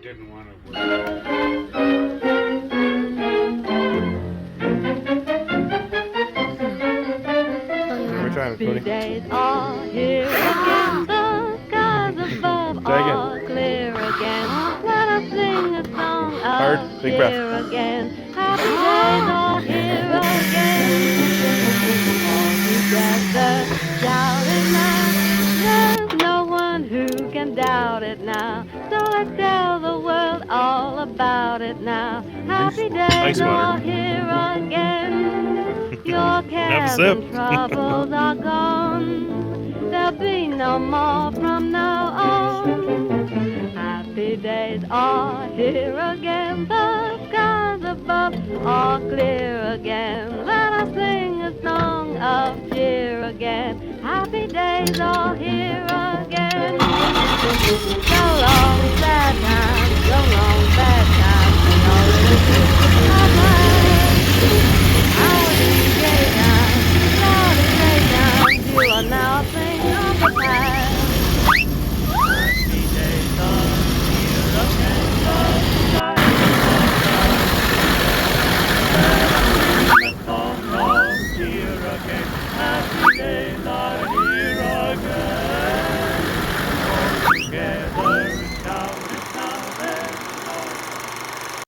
didn't want to work. We're trying, Cody. Days are here again, the skies above are clear again. Let us sing a song Hard, of big breath. cheer again. Happy days are here again. All together, shouting now. There's no one who can doubt it now. So let's tell the world all about it now. Happy days are here again. Your cares and troubles are gone. There'll be no more from now on. Happy days are here again. The skies above are clear again. Let us sing a song of cheer again. Happy days are here again. So long, sad times.